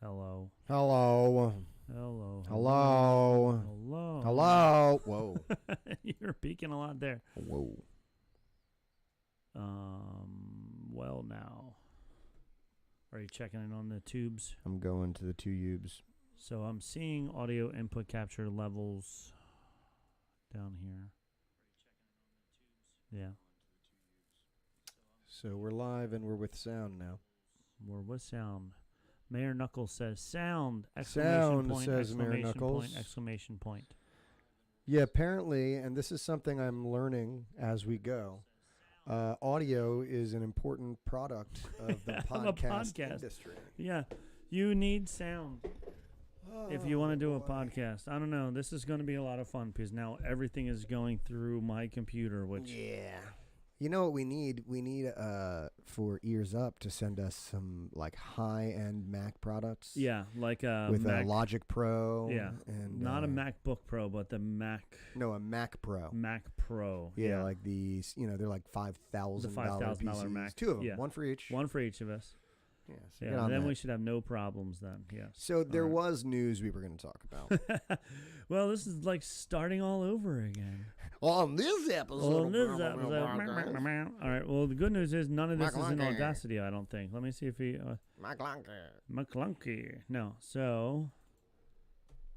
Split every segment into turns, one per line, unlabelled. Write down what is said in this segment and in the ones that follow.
Hello.
Hello.
Hello.
Hello.
Hello.
Hello. Whoa.
You're peeking a lot there.
Whoa.
Well, now. Are you checking in on the tubes?
I'm going to the two Ubes.
So I'm seeing audio input capture levels down here. Yeah.
So we're live and we're with sound now.
We're with sound. Mayor Knuckles says sound!
Sound, says Mayor Knuckles.
Exclamation point.
Yeah, apparently, and this is something I'm learning as we go, audio is an important product of the podcast industry.
Yeah, you need sound if you want to do a podcast. I don't know. This is going to be a lot of fun because now everything is going through my computer, which...
Yeah. You know what we need? We need for Ears Up to send us some like high-end Mac products.
Yeah, like a
with
Mac,
a Logic Pro.
Yeah,
and
not a MacBook Pro, but the Mac.
No, a Mac Pro.
Mac Pro.
Yeah, like these. You know, they're like $5,000 PCs.
Mac.
Two of them,
yeah.
one for each.
One for each of us.
Yeah, so
yeah. Then we should have no problems. Then, yes.
So there was news we were going to talk about.
Well, this is like starting all over again.
On this episode.
All right. Well, the good news is none of this is in Audacity. I don't think. Let me see if he. McClunky. No. So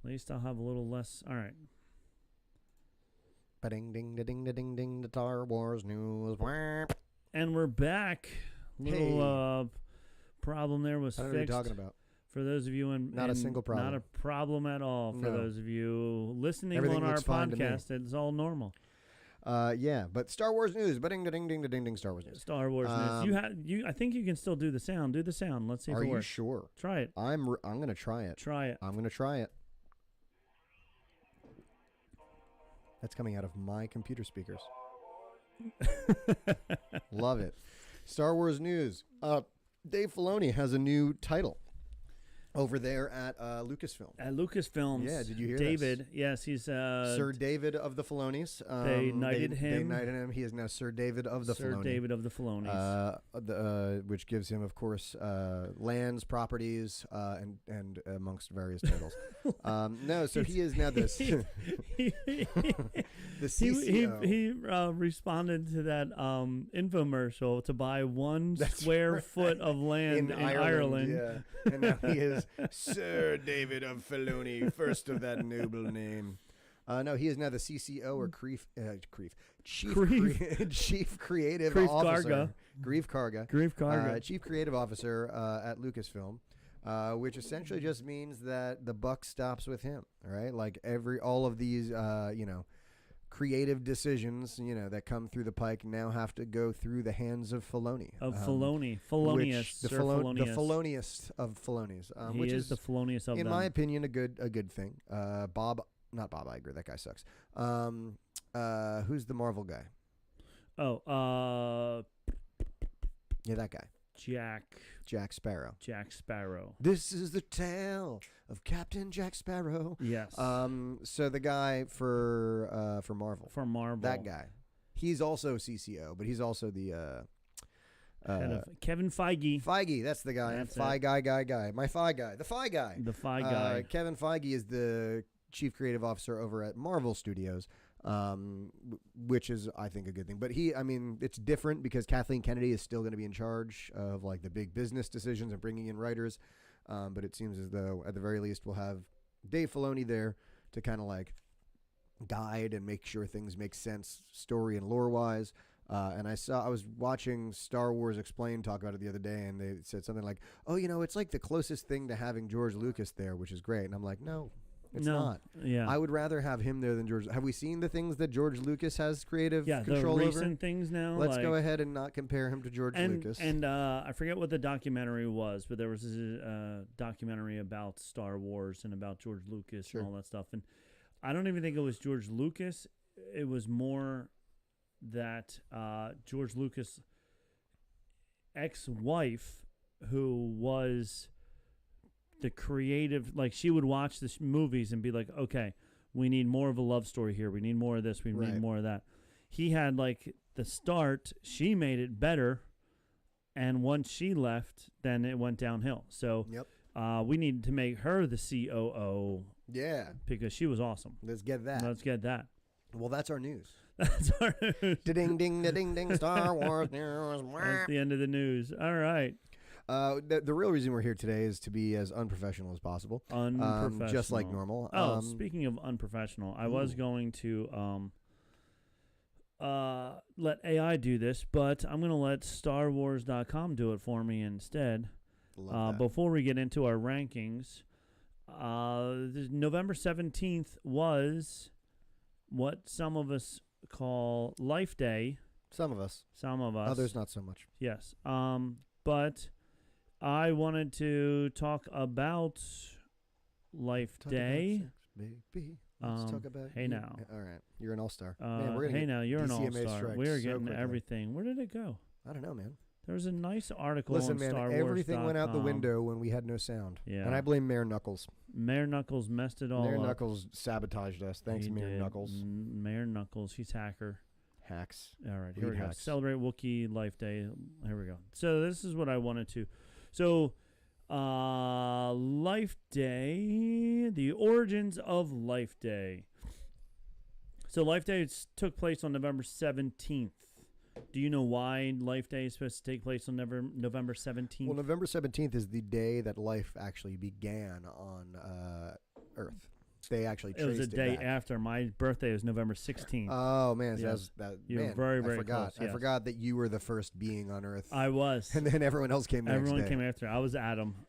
at least I'll have a little less. All right.
Ding ding ding ding ding. The Star Wars news.
And we're back. Little problem there was
fixed.
What are you
talking about?
For those of you
not a single problem.
Not a problem at all. For those of you listening
Everything
on our
podcast,
it's all normal.
Yeah, but Star Wars news. Ding ding ding ding ding. Star Wars news.
Star Wars news. I think you can still do the sound. Do the sound. Let's see if it works.
Are you sure?
Try it.
I'm gonna try it.
Try it.
I'm gonna try it. That's coming out of my computer speakers. Love it. Star Wars news. Dave Filoni has a new title over there at Lucasfilm.
At Lucasfilms.
Yeah, did you hear
David,
this?
yes, he's...
Sir David of the Filonis.
They knighted him.
They knighted him. He is now Sir David of the Filoni.
Sir David of the Filonis.
Which gives him, of course, lands, properties, and amongst various titles. He is now this... the CCO.
He responded to that infomercial to buy one square foot of land in Ireland.
Yeah. And now he is Sir David of Filoni, first of that noble name. No, he is now the CCO or Chief Creative Officer. Grief Karga. Chief Creative Officer at Lucasfilm. Which essentially just means that the buck stops with him, right? Like all of these, creative decisions, that come through the pike now have to go through the hands of Filoni.
Felonious.
The Filoniest of Filonis. Which is
the Filoniest of them.
In my opinion, a good thing. Not Bob Iger, that guy sucks. Who's the Marvel guy? Yeah, that guy. Jack Sparrow.
Jack Sparrow.
This is the tale of Captain Jack Sparrow.
Yes.
So the guy for Marvel.
For Marvel.
That guy. He's also CCO, but he's also the
Kevin Feige.
Feige, that's the guy.
That's
guy. My Fi guy. The Fi guy.
The Fi guy.
Kevin Feige is the Chief Creative Officer over at Marvel Studios. Which is, I think, a good thing. But it's different because Kathleen Kennedy is still going to be in charge of like the big business decisions and bringing in writers. But it seems as though at the very least we'll have Dave Filoni there to kind of like guide and make sure things make sense story and lore wise. And I was watching Star Wars Explained talk about it the other day, and they said something like, it's like the closest thing to having George Lucas there, which is great. And I'm like, no. It's not.
Yeah.
I would rather have him there than George. Have we seen the things that George Lucas has creative control over?
Yeah, the recent things now.
Let's go ahead and not compare him to George Lucas.
And I forget what the documentary was, but there was a documentary about Star Wars and about George Lucas and all that stuff. And I don't even think it was George Lucas. It was more that George Lucas' ex-wife, who was... the creative, like she would watch the movies and be like, okay, we need more of a love story here. We need more of this. We need more of that. He had like the start. She made it better. And once she left, then it went downhill. So We need to make her the COO
Yeah.
because she was awesome.
Let's get that.
Let's get that.
Well, that's our news.
That's our news.
Ding ding ding ding. Star Wars news.
That's the end of the news. All right.
The real reason we're here today is to be as unprofessional as possible.
Unprofessional.
Just like normal.
Oh, speaking of unprofessional, I was going to let AI do this, but I'm going to let StarWars.com do it for me instead.
Love that.
Before we get into our rankings, November 17th was what some of us call Life Day.
Some of us. Others not so much.
Yes. But I wanted to talk about Life Day.
About sex, baby. Let's talk about
Hey
you.
Now.
All right. You're an all-star.
Hey Now, you're an
DCMA
all-star.
strike
We're
so
getting
quickly.
everything. Where did it go?
I don't know, man.
There was a nice article
Listen,
on
man,
Star Wars.
everything went out the window when we had no sound.
Yeah.
And I blame Mayor Knuckles.
Mayor Knuckles messed it all
Mayor
up.
Knuckles sabotaged us. Thanks,
He
Mayor
did.
Knuckles.
Mayor Knuckles. He's hacker.
Hacks.
All right, here we go.
hacks.
Celebrate Wookiee Life Day. Here we go. So this is what I wanted to. So Life Day, the origins of Life Day. So Life Day took place on November 17th. Do you know why Life Day is supposed to take place on November 17th?
Well, November 17th is the day that life actually began on Earth. They actually traced
it was a day
back.
after. My birthday was November 16th.
Oh, man. So
Yes.
you
were very, very
I forgot.
close, yes.
I forgot that you were the first being on Earth.
I was.
And then everyone else came next
Everyone
day.
came after. I was Adam.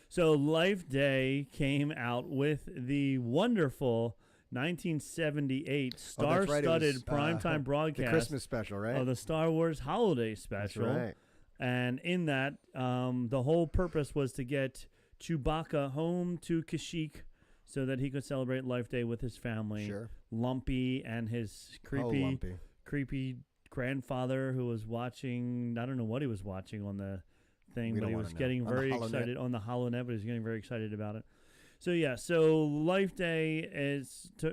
So Life Day came out with the wonderful 1978 star-studded primetime broadcast.
The Christmas special, right?
Of the Star Wars Holiday Special.
That's right.
And in that, the whole purpose was to get Chewbacca home to Kashyyyk so that he could celebrate Life Day with his family.
Sure.
Lumpy and his creepy grandfather who was watching, I don't know what he was watching on the thing, but he was getting very excited on the HoloNet, but he was getting very excited about it. So, yeah, so Life Day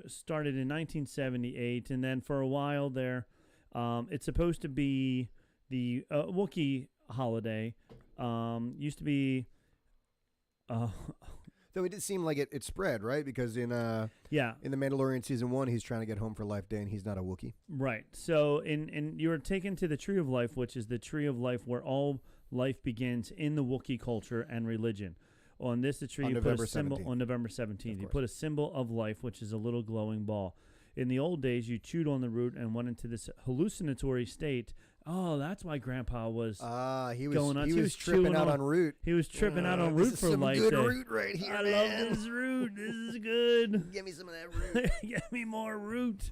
started in 1978, and then for a while there, it's supposed to be the Wookiee holiday. Used to be...
Though it did seem like it spread, right? Because in The Mandalorian Season 1, he's trying to get home for Life Day, and he's not a Wookiee.
Right. So you were taken to the Tree of Life, which is the Tree of Life where all life begins in the Wookiee culture and religion. On this, the tree, you put a symbol on November 17th. You put a symbol of life, which is a little glowing ball. In the old days, you chewed on the root and went into this hallucinatory state. Oh, that's why Grandpa was going nuts.
He was tripping out on root.
He was tripping out on root for Life Day.
This is some good root right here,
I love this root. This is good.
Give me some of that root.
Give me more root.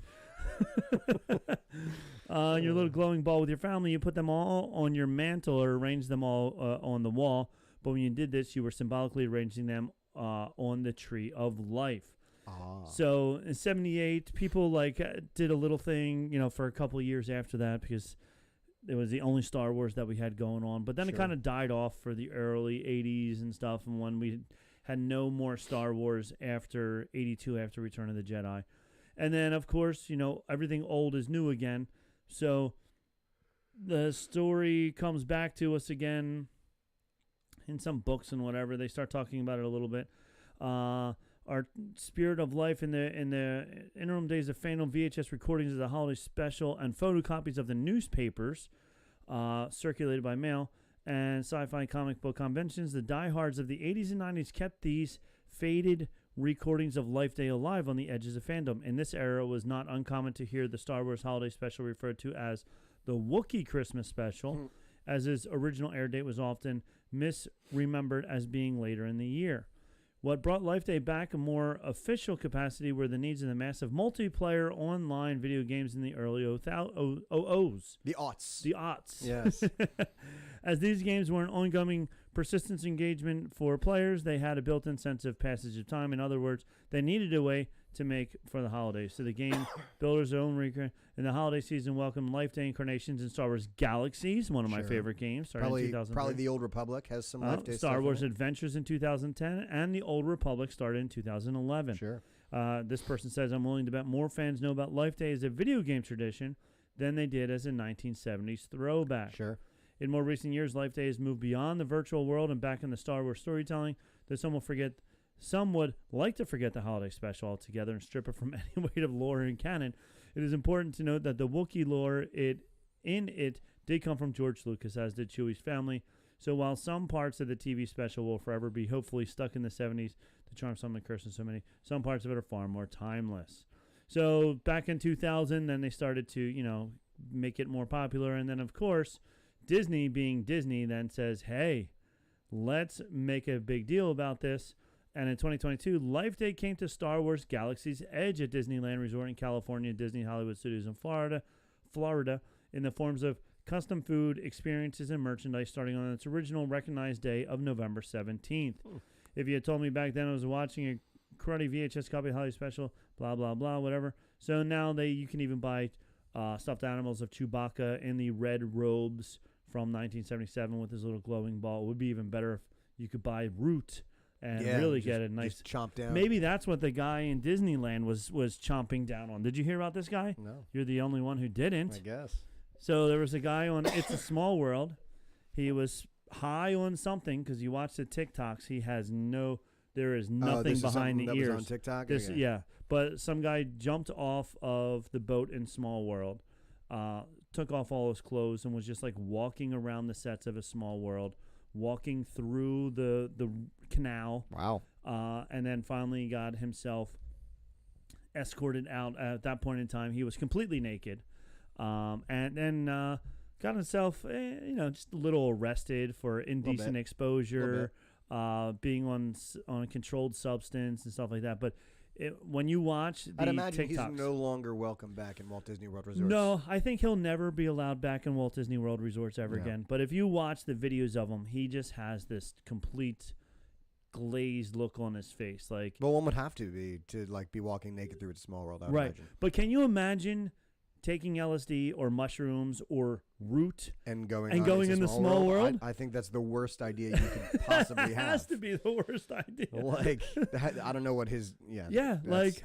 Your little glowing ball with your family, you put them all on your mantle or arrange them all on the wall. But when you did this, you were symbolically arranging them on the Tree of Life. So in 78, people did a little thing, for a couple of years after that because it was the only Star Wars that we had going on. But then it kind of died off for the early 80s and stuff. And when we had no more Star Wars after 82, after Return of the Jedi. And then, of course, everything old is new again. So the story comes back to us again in some books and whatever. They start talking about it a little bit. Our spirit of life in the interim days of fandom, VHS recordings of the holiday special and photocopies of the newspapers circulated by mail and sci-fi comic book conventions. The diehards of the 80s and 90s kept these faded recordings of Life Day alive on the edges of fandom. In this era, it was not uncommon to hear the Star Wars holiday special referred to as the Wookiee Christmas special, as its original air date was often misremembered as being later in the year. What brought Life Day back a more official capacity were the needs of the massive multiplayer online video games in the early 00s.
The aughts.
The aughts.
Yes.
As these games were an ongoing persistence engagement for players, they had a built-in sense of passage of time. In other words, they needed a way to make for the holidays. So the game builders' own recurring in the holiday season welcomed Life Day incarnations in Star Wars Galaxies, one of my favorite games.
Probably,
in 2003.
probably the Old Republic has some Life Day
Star Wars
stuff in
Adventures in 2010, and the Old Republic started in 2011.
Sure.
This person says, I'm willing to bet more fans know about Life Day as a video game tradition than they did as a 1970s throwback.
Sure.
In more recent years, Life Day has moved beyond the virtual world and back into Star Wars storytelling. Though some would like to forget the holiday special altogether and strip it from any weight of lore and canon. It is important to note that the Wookiee lore in it did come from George Lucas, as did Chewie's family. So while some parts of the TV special will forever be hopefully stuck in the 70s to charm some and curse so many, some parts of it are far more timeless. So back in 2000, then they started to, make it more popular. And then, of course, Disney, being Disney, then says, hey, let's make a big deal about this. And in 2022, Life Day came to Star Wars Galaxy's Edge at Disneyland Resort in California, Disney Hollywood Studios in Florida, in the forms of custom food, experiences, and merchandise starting on its original recognized day of November 17th. If you had told me back then I was watching a cruddy VHS copy of Holiday Special, blah, blah, blah, whatever. So now you can even buy stuffed animals of Chewbacca in the red robes from 1977 with his little glowing ball. It would be even better if you could buy Root and really get a nice
chomp down.
Maybe that's what the guy in Disneyland was chomping down on. Did you hear about this guy?
No.
You're the only one who didn't.
I guess.
So there was a guy on It's a Small World. He was high on something because you watch the TikToks. There is nothing behind the ears.
Was on TikTok?
Okay. Yeah, but some guy jumped off of the boat in Small World, took off all his clothes, and was just like walking around the sets of A Small World, walking through the canal.
Wow.
And then finally got himself escorted out. At that point in time, he was completely naked. And then got himself, just a little arrested for indecent exposure, being on a controlled substance and stuff like that. But when you watch the
I'd imagine
TikToks,
he's no longer welcome back in Walt Disney World Resorts.
No, I think he'll never be allowed back in Walt Disney World Resorts ever again. But if you watch the videos of him, he just has this complete glazed look on his face. Like,
well, one would have to be walking naked through a Small World. I would imagine.
But can you imagine taking LSD or mushrooms or Root
and going
in the Small World?
I think that's the worst idea you could possibly have.
It has to be the worst idea.
Like, I don't know what his
like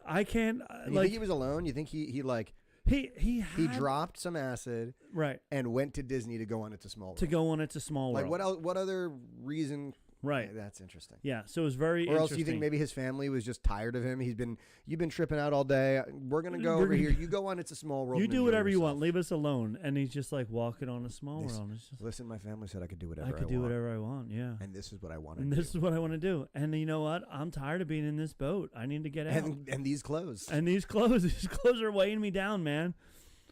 I can't.
You think he was alone? You think he dropped some acid,
right,
and went to Disney to go on It's a Small World.
It's a Small World.
Like what else? What other reason?
Right.
Yeah, that's interesting.
Yeah, so it was very
interesting. Or else you think maybe his family was just tired of him. You've been tripping out all day. We're going to go over here. You go on It's a Small World.
You do whatever you want. Leave us alone. And he's just like walking on a small world. It's just,
listen, my family said I could do whatever I want.
I could do whatever I want, yeah.
And this is what I want to
do.
And
this is what I want to do. And you know what? I'm tired of being in this boat. I need to get out.
And these clothes.
These clothes are weighing me down, man.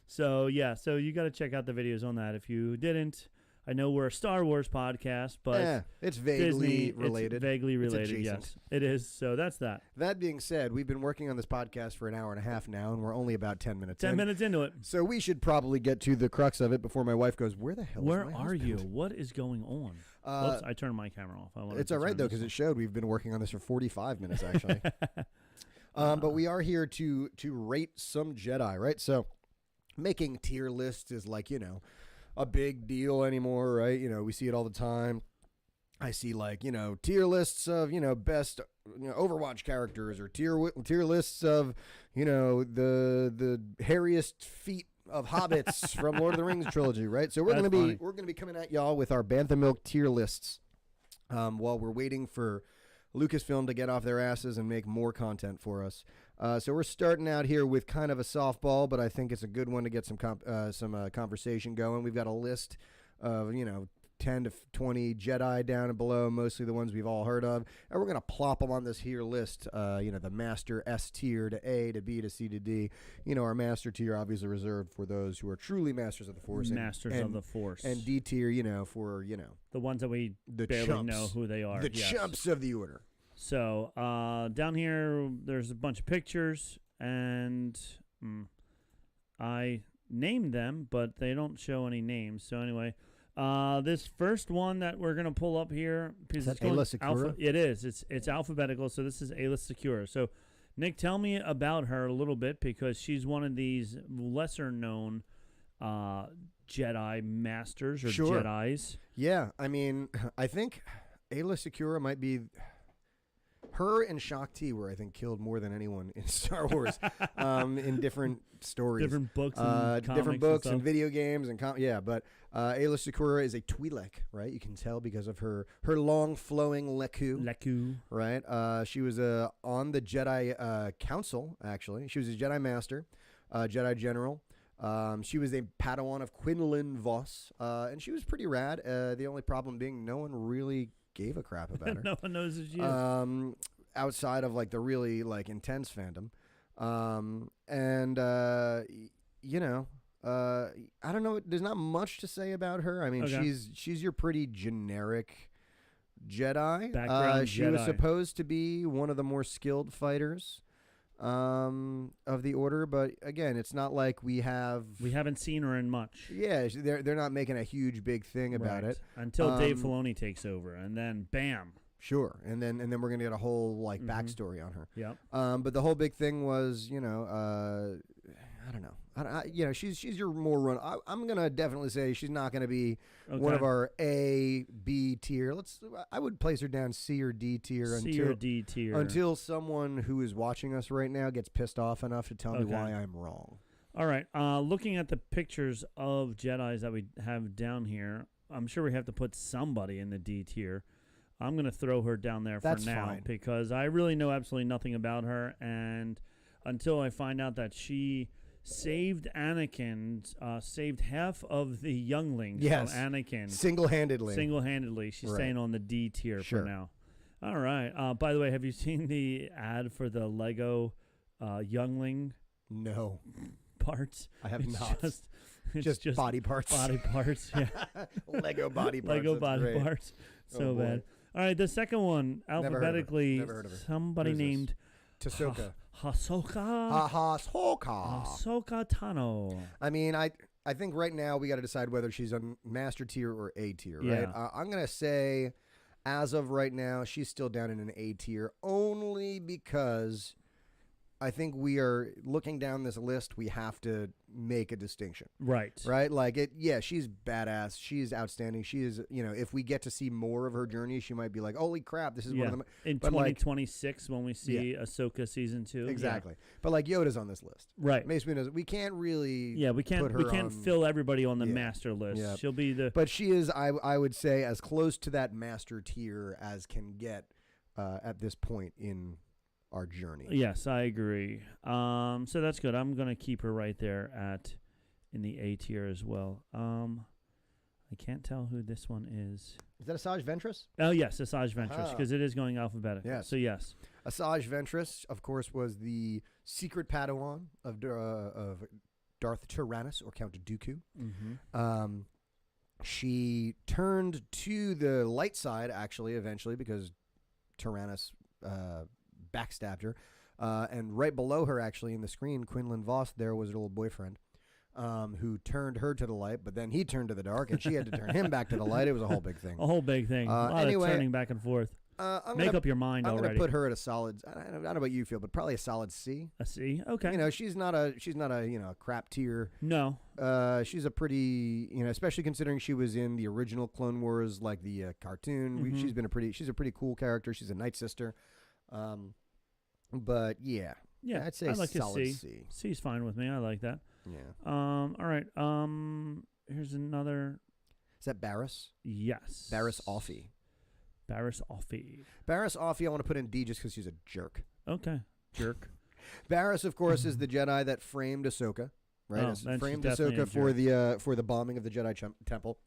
So, yeah. So you got to check out the videos on that if you didn't. I know we're a Star Wars podcast, but
it's vaguely
Disney,
related.
It's vaguely related, yes. It is. So that's that.
That being said, we've been working on this podcast for an hour and a half now, and we're only about 10 minutes
10 minutes into it.
So we should probably get to the crux of it before my wife goes, where the hell
Where
is my
are
husband?
you? What is going on? Whoops, I turned my camera off.
It's all right, though, because it showed we've been working on this for 45 minutes, actually. But we are here to rate some Jedi, right? So making tier lists is like, a big deal anymore, right? We see it all the time. I see tier lists of, best Overwatch characters or tier lists of, the hairiest feet of hobbits from Lord of the Rings trilogy, right? So we're going to be coming at y'all with our Bantha Milk tier lists while we're waiting for Lucasfilm to get off their asses and make more content for us. So we're starting out here with kind of a softball, but I think it's a good one to get some conversation going. We've got a list of 10 to 20 Jedi down and below, mostly the ones we've all heard of, and we're gonna plop them on this here list. The Master S tier to A to B to C to D. Our Master tier obviously reserved for those who are truly Masters of the Force,
of the Force,
and D tier, for
the ones that we barely
chumps,
know who they are,
the chumps of the Order.
So down here, there's a bunch of pictures, and I named them, but they don't show any names. So anyway, this first one that we're gonna pull up here, because it's
Ayla Secura?
it is. It's alphabetical. So this is Ayla Secura. So Nick, tell me about her a little bit, because she's one of these lesser known Jedi Masters or Jedis.
Yeah, I mean, I think Ayla Secura might be. Her and Shakti were, I think, killed more than anyone in Star Wars, in different stories,
different books, and
different books and
stuff.
video games and But Ayla Secura is a Twi'lek, right? You can tell because of her long flowing leku. Right? She was on the Jedi Council. Actually, she was a Jedi Master, Jedi General. She was a Padawan of Quinlan Vos, and she was pretty rad. The only problem being no one really gave a crap about her.
No one knows who she is.
Outside of like the really like intense fandom. I don't know. There's not much to say about her. I mean,
Okay.
she's your pretty generic Jedi.
Background
She was
Jedi.
supposed to be one of the more skilled fighters of the Order, but again, it's not like we
haven't seen her in much.
Yeah, they're not making a huge big thing about
Right.
it
Until Dave Filoni takes over, and then bam.
Sure, and then we're gonna get a whole like
Mhm.
backstory on her.
Yep.
But the whole big thing was, I don't know. She's your more run. I'm gonna definitely say she's not gonna be one of
Okay.
our A, B tier. I would place her down C or D tier
C or D tier.
until someone who is watching us right now gets pissed off enough to tell me
Okay.
why I'm wrong.
All right. Looking at the pictures of Jedis that we have down here, I'm sure we have to put somebody in the D tier. I'm going to throw her down there
That's
for now
fine.
because I really know absolutely nothing about her. And until I find out that she saved Anakin, saved half of the younglings
Yes.
from Anakin
Single-handedly.
single-handedly, she's
Right.
staying on the D tier
Sure.
for now. All right. By the way, have you seen the ad for the Lego youngling
No,
parts?
I have
It's
not.
It's
just body parts.
body parts. Yeah.
Lego body parts.
Lego
That's
body
great.
parts.
Oh,
So
boy.
bad. All right, the second one,
Never heard of her.
alphabetically,
Never heard of her.
somebody
Who is this?
named
Tasoka.
Hasoka.
Hasoka.
Hasoka Tano.
I mean, I think right now we got to decide whether she's on master tier or A tier, right?
Yeah.
I'm gonna say, as of right now, she's still down in an A tier, only because I think we are looking down this list. We have to make a distinction,
Right.
right? Like it. Yeah, she's badass. She's outstanding. She is. If we get to see more of her journey, she might be like, "Holy crap, this is one
Yeah.
of them."
In
but, like-
2026, when we see Ahsoka season 2.
Exactly. But like Yoda's on this list.
Yeah. Right.
Mace Windu, we can't really.
Yeah, we can't
put her on-
fill everybody on the
Yeah.
master list.
Yeah.
She'll be the
But she is, I would say, as close to that master tier as can get at this point in our journey.
Yes, I agree. So that's good. I'm gonna keep her right there in the A tier as well. I can't tell who this one is.
Is that Asajj Ventress?
Oh yes, Asajj Ventress,
Ah.
because it is going alphabetical.
Yes.
So yes.
Asajj Ventress, of course, was the secret Padawan of Darth Tyrannus or Count Dooku.
Mm-hmm.
She turned to the light side, actually, eventually, because Tyrannus backstabbed her. And right below her, actually, in the screen, Quinlan Vos, there was her little boyfriend, who turned her to the light, but then he turned to the dark, and she had to turn him back to the light. It was a whole big thing.
A whole big thing. A lot
anyway,
of turning back and forth. Make up your mind
I'm
already.
gonna put her at a solid. I don't know what you feel, but probably a solid C.
A C. Okay.
She's not a crap tier.
No.
She's a pretty, especially considering she was in the original Clone Wars, like the cartoon.
Mhm.
She's a pretty cool character. She's a Night Sister. But yeah,
Yeah.
I'd say
I like a
solid
C.
C.
C's fine with me. I like that.
Yeah.
All right. Here's another.
Is that Barriss?
Yes.
Barriss Offee.
Barriss Offee.
Barriss Offee, I want to put in D just because she's a jerk.
Okay. Jerk.
Barriss, of course, is the Jedi that framed Ahsoka, right?
Oh, then she's
Framed
definitely a
Ahsoka for the bombing of the Jedi temple.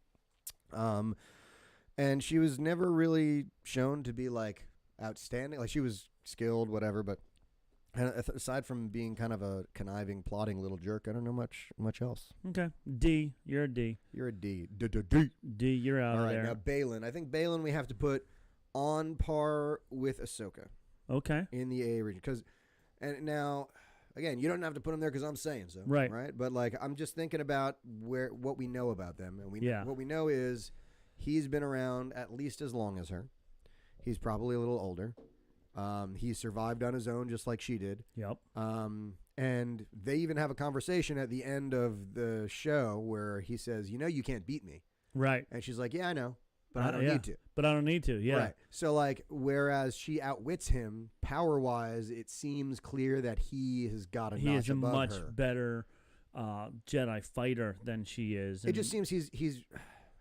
And she was never really shown to be like outstanding. Like she was skilled, whatever, but aside from being kind of a conniving, plotting little jerk, I don't know much else.
Okay. D. You're a D.
You're a D.
D. You're out
All
of
right,
there.
now Balin. I think Balin we have to put on par with Ahsoka
Okay.
in the A region and now. Again, you don't have to put them there because I'm saying so,
Right.
But like, I'm just thinking about what we know about them, and
Yeah.
what we know is he's been around at least as long as her. He's probably a little older. He survived on his own, just like she did.
Yep.
And they even have a conversation at the end of the show where he says, "You know, you can't beat me,"
Right.
and she's like, "Yeah, I know, but I don't need to.
But I don't need to. Yeah.
Right. So like, whereas she outwits him power wise, it seems clear that he has got a notch above her.
He is a much better Jedi fighter than she is.
It just seems he's.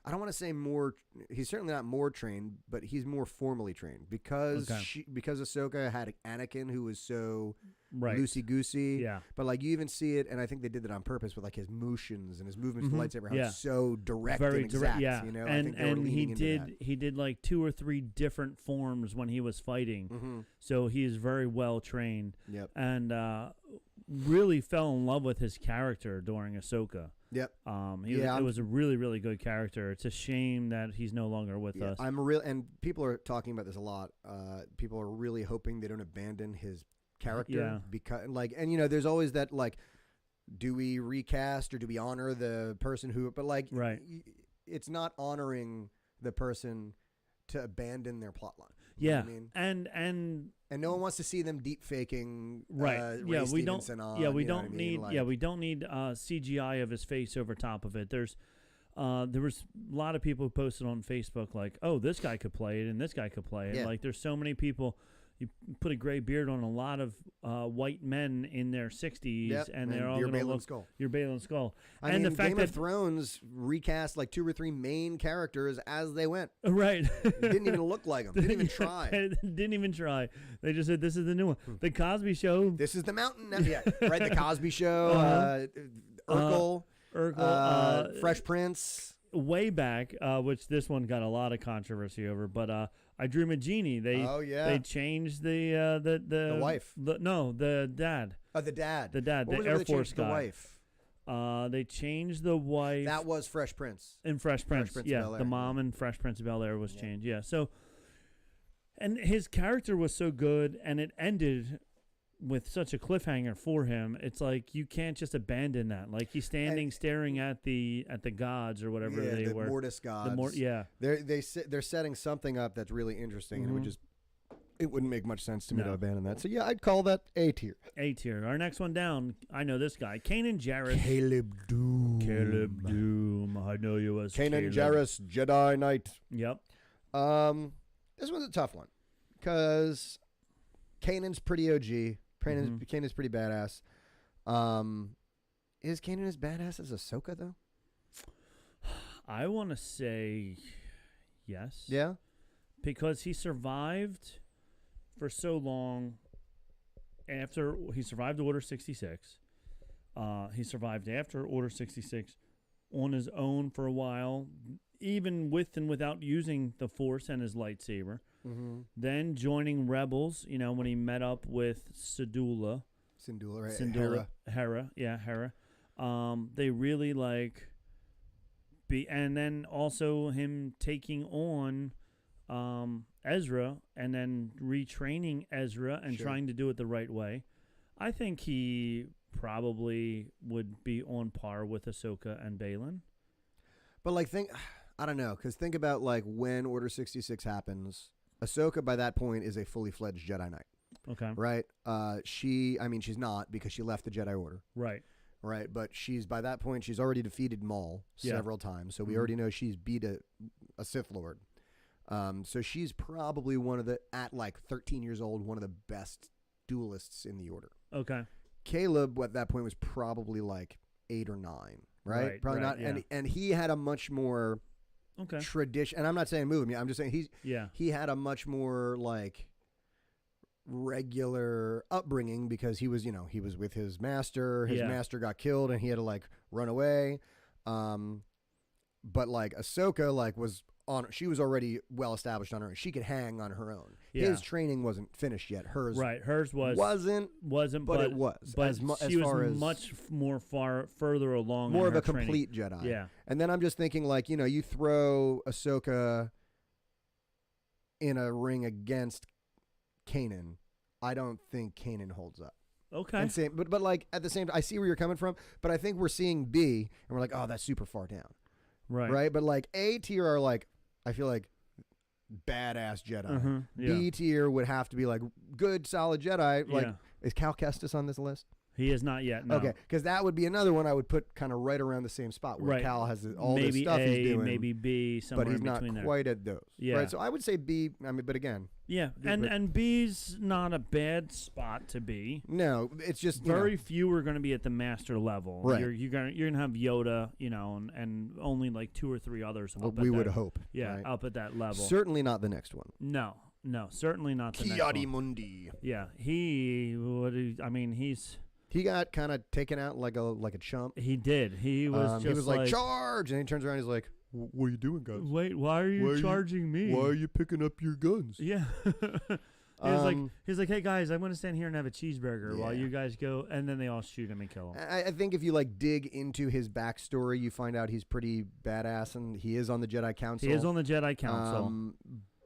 I don't want to say more. He's certainly not more trained, but he's more formally trained because because Ahsoka had Anakin who was so loosey goosey.
Yeah.
But like you even see it, and I think they did that on purpose with like his motions and his movements with the lightsaber. How it's so direct, very and exact.
Yeah.
You know,
and
I think they were leaning into that.
He did like 2 or 3 different forms when he was fighting. So he is very well trained.
Yep.
And really fell in love with his character during Ahsoka.
Yep.
It was a really, really good character. It's a shame that he's no longer with us.
And people are talking about this a lot. People are really hoping they don't abandon his character because, like, and you know, there's always that like, do we recast or do we honor the person who? But like, it's not honoring the person to abandon their plotline. You know what I mean? And no one wants to see them deep faking Ray Stevenson on.
Yeah, we don't need CGI of his face over top of it. There was a lot of people who posted on Facebook like, "Oh, this guy could play it and this guy could play it." Like there's so many people. You put a gray beard on a lot of white men in their 60s, and they're all going to look. You're Balin Skull.
I mean, the fact Game of Thrones recast like 2 or 3 main characters as they went.
Right.
Didn't even look like them. Didn't even try.
Didn't even try. They just said, this is the new one. The Cosby Show.
This is the mountain. Yeah, right. The Cosby Show. Urkel. Fresh Prince.
Way back, which this one got a lot of controversy over, but I Dream of Jeannie. They changed the
wife.
The dad.
Oh, the dad.
The dad. The Air Force guy.
The wife.
They changed the wife.
That was Fresh Prince.
In Fresh Prince, the mom in Fresh Prince of Bel-Air was changed. Yeah. So, and his character was so good, and it ended with such a cliffhanger for him. It's like you can't just abandon that. Like he's standing staring at the gods or whatever they were.
The Mortis gods. They're setting something up that's really interesting, and it wouldn't make much sense to me to abandon that. So yeah, I'd call that A tier.
A tier. Our next one down, I know this guy, Kanan Jarrus.
Caleb
Doom. I know you as
Kanan Jarrus, Jedi Knight.
Yep.
This one's a tough one because Kanan's pretty OG. Kanan's pretty badass. Is Kanan as badass as Ahsoka though?
I want to say yes.
Yeah,
because he survived for so long. After he survived Order 66, he survived after Order 66 on his own for a while, even with and without using the Force and his lightsaber. Then joining Rebels, you know, when he met up with Syndulla,
right?
Hera. They really and then also him taking on Ezra and then retraining Ezra and trying to do it the right way. I think he probably would be on par with Ahsoka and Balin.
But I don't know, because think about like when Order 66 happens. Ahsoka by that point is a fully fledged Jedi Knight.
Okay.
Right? She's not because she left the Jedi Order.
Right.
Right. But by that point, she's already defeated Maul several times. So we already know she's beat a Sith Lord. So she's probably at like 13 years old, one of the best duelists in the Order.
Okay.
Caleb at that point was probably like 8 or 9. Right? Probably not. Yeah. And he had a much more tradition, and I'm not saying move me. I'm just saying he had a much more like regular upbringing because he was with his master. His master got killed, and he had to like run away. But like Ahsoka she was already well established on her own. She could hang on her own. Yeah. His training wasn't finished yet. Hers wasn't, but it was.
But she was much more further along.
More of a complete Jedi.
Yeah.
And then I'm just thinking like, you throw Ahsoka in a ring against Kanan. I don't think Kanan holds up.
Okay.
But like at the same time, I see where you're coming from, but I think we're seeing B and we're like, oh, that's super far down. Right. But like A tier are like, I feel like badass Jedi. B tier would have to be like good, solid Jedi. Like, is Cal Kestis on this list?
He is not yet. No.
Okay, because that would be another one I would put kind of right around the same spot where
Right.
Cal has all
Maybe
this stuff
A,
he's doing,
maybe B, somewhere
but he's
in
not
between there.
quite at those.
Yeah.
Right. So I would say B. I mean, but again,
Yeah, and B's not a bad spot to be.
no, it's just
Very few are going to be at the master level.
Right.
You're gonna have Yoda, and only like 2 or 3 others.
Well,
up at
we
that,
would hope.
Yeah,
right?
up at that level.
Certainly not the next one.
No, certainly not the next
Kiadi
one.
Mundi.
Yeah,
He got kind of taken out like a chump.
he did. He was
He
just
was like charge, and he turns around. He's like, "What are you doing, guys?
wait, why are you charging me?
Why are you picking up your guns?"
Yeah. He's like, hey guys, I'm gonna stand here and have a cheeseburger while you guys go, and then they all shoot him and kill him.
I think if you like dig into his backstory, you find out he's pretty badass, and he is on the Jedi Council.
He is on the Jedi Council.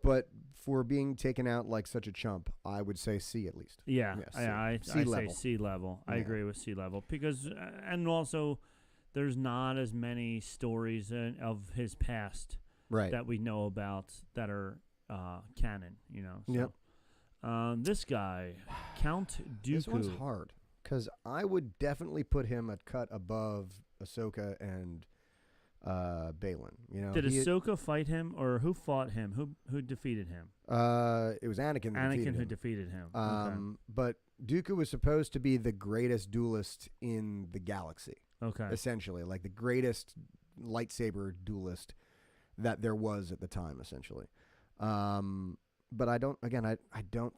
But for being taken out like such a chump, I would say C at least.
Yeah,
Yeah,
I say C level. I agree with C level because, and also, there's not as many stories of his past that we know about that are canon. So.
Yep.
This guy, Count Dooku.
This one's hard because I would definitely put him a cut above Ahsoka and Balin.
Did Ahsoka fight him, or who fought him? Who defeated him?
It was Anakin.
Who defeated him.
But Dooku was supposed to be the greatest duelist in the galaxy.
Okay.
Essentially, like the greatest lightsaber duelist that there was at the time. Essentially, but I don't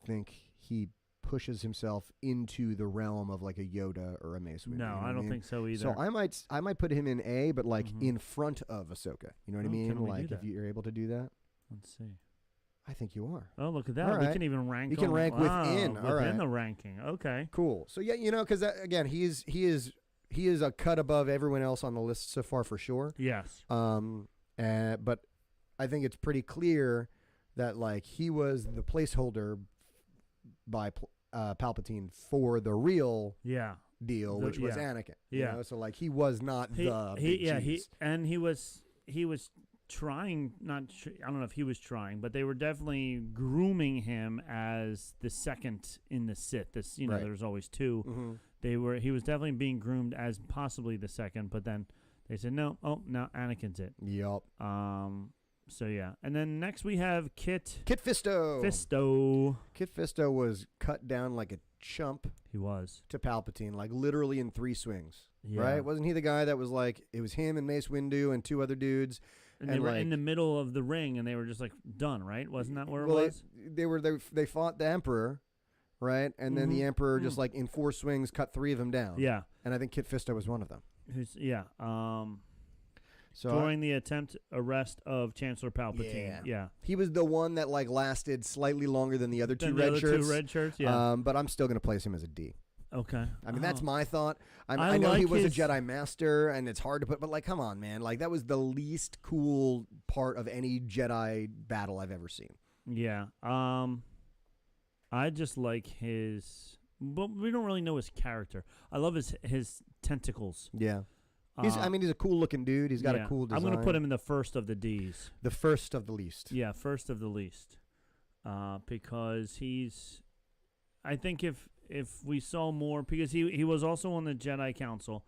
think he pushes himself into the realm of like a Yoda or a Mace Windu.
No, I don't think so either.
So I might put him in A, but like in front of Ahsoka. You know what I mean?
Can we
Like
do
if
that?
you're able to do that.
Let's see.
I think you are.
Oh, look at that.
All
We
right.
can even rank.
You can rank within. All right.
Within the ranking. Okay.
Cool. So yeah, because again, he is a cut above everyone else on the list so far for sure.
Yes.
But I think it's pretty clear that like he was the placeholder by Palpatine for the real deal, which was Anakin.
Yeah.
So like he was not the big cheese.
He was trying. I don't know if he was trying, but they were definitely grooming him as the second in the Sith. There's always 2.
Mm-hmm.
He was definitely being groomed as possibly the second, but then they said no. Oh, now Anakin's it.
Yup.
So yeah, and then next we have Kit
Fisto. Kit Fisto was cut down like a chump.
He was
to Palpatine, like literally in 3 swings.
Yeah.
Right? Wasn't he the guy that was like it was him and Mace Windu and 2 other dudes?
And they were in the middle of the ring, and they were just like done. Right? Wasn't that where it was?
They fought the Emperor, right? And then the Emperor just like in 4 swings cut 3 of them down.
Yeah.
And I think Kit Fisto was one of them.
So during the attempt arrest of Chancellor Palpatine. Yeah.
He was the one that like lasted slightly longer than the other 2 red shirts.
2 red shirts, yeah.
But I'm still going to place him as a D.
Okay.
I mean, that's my thought. I know he was a Jedi Master, and it's hard to put, but like, come on, man. Like, that was the least cool part of any Jedi battle I've ever seen.
Yeah. I just like his, but we don't really know his character. I love his tentacles.
Yeah. He's a cool looking dude. He's got a cool design.
I'm going to put him in the first of the Ds.
The first of the least.
Yeah, first of the least. Because I think if we saw more, because he was also on the Jedi Council.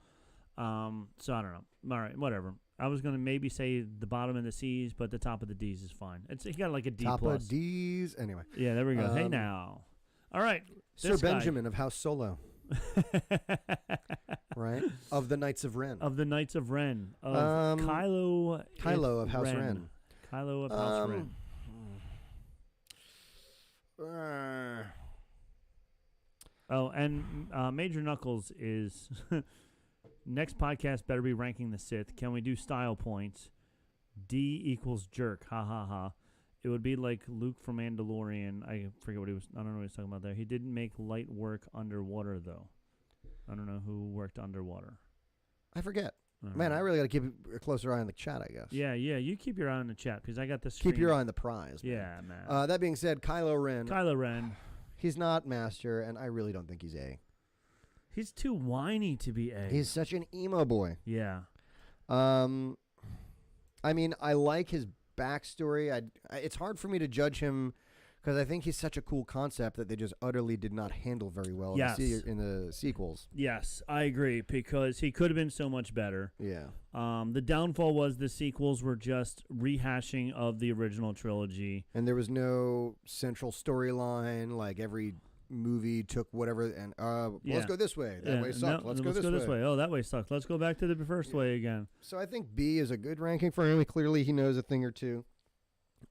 So I don't know. All right, whatever. I was going to maybe say the bottom of the C's, but the top of the D's is fine. He got like a D+.
Top of D's. Anyway.
Yeah, there we go. Hey now. All right.
Sir Benjamin of House Solo. Right? Of the Knights of Ren.
Of the Knights of Ren. Of Kylo
of House Ren.
Kylo of House Ren. Oh, and Major Knuckles is... Next podcast better be ranking the Sith. Can we do style points? D equals jerk. Ha ha ha. It would be like Luke from Mandalorian. I forget what I don't know what he was talking about there. He didn't make light work underwater, though. I don't know who worked underwater.
I forget. Man, I really got to keep a closer eye on the chat, I guess.
Yeah. You keep your eye on the chat because I got this. Keep
your eye on the prize. Man.
Yeah, man.
That being said, Kylo Ren.
He's
not Master, and I really don't think he's A.
He's too whiny to be A.
He's such an emo boy.
Yeah.
I mean, I like his backstory. It's hard for me to judge him Because I think he's such a cool concept that they just utterly did not handle very well in the sequels.
Yes, I agree, because he could have been so much better.
Yeah.
The downfall was the sequels were just rehashing of the original trilogy.
And there was no central storyline. Like every movie took whatever, and let's go this way. That way sucked. Let's go this way.
Oh, that way sucked. Let's go back to the first way again.
So I think B is a good ranking for him. Clearly he knows a thing or two.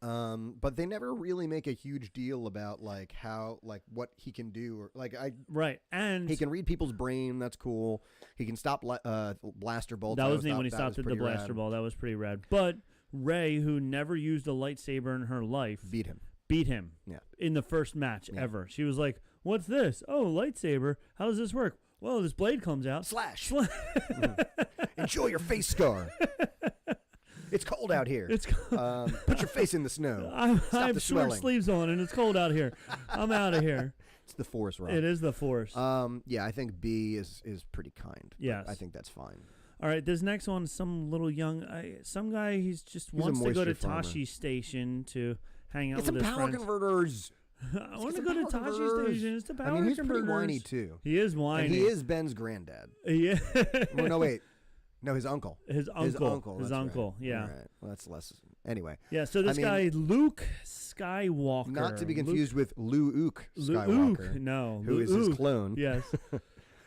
But they never really make a huge deal about what he can do, or
right, and
he can read people's brain. That's cool. He can stop blaster bolts.
That was neat when he stopped at the blaster ball. That was pretty rad. But Rey, who never used a lightsaber in her life,
beat him.
Yeah, in the first match ever. She was like, "What's this? Oh, lightsaber. How does this work? Well, this blade comes out.
Slash. Enjoy your face scar." It's cold out here. Put your face in the snow.
I have short sleeves on, and it's cold out here. I'm out of here.
It's the Force, Rob.
It is the Force.
Yeah, I think B is pretty kind.
Yes.
I think that's fine.
All right, this next one, some little young, some guy, he's wants to go to Tashi Station to hang out with his friends.
It's some power converters.
I want to go to Tashi Station. It's the power converters.
He's pretty whiny, too.
He is whiny.
And he is Ben's granddad.
Yeah.
Well, no, wait. No, his uncle.
His uncle.
Right.
Yeah.
All right. Well, that's less. Anyway.
Yeah. So this guy, Luke Skywalker,
not to be confused with Luke Skywalker.
Luke, no,
who is his clone?
Yes.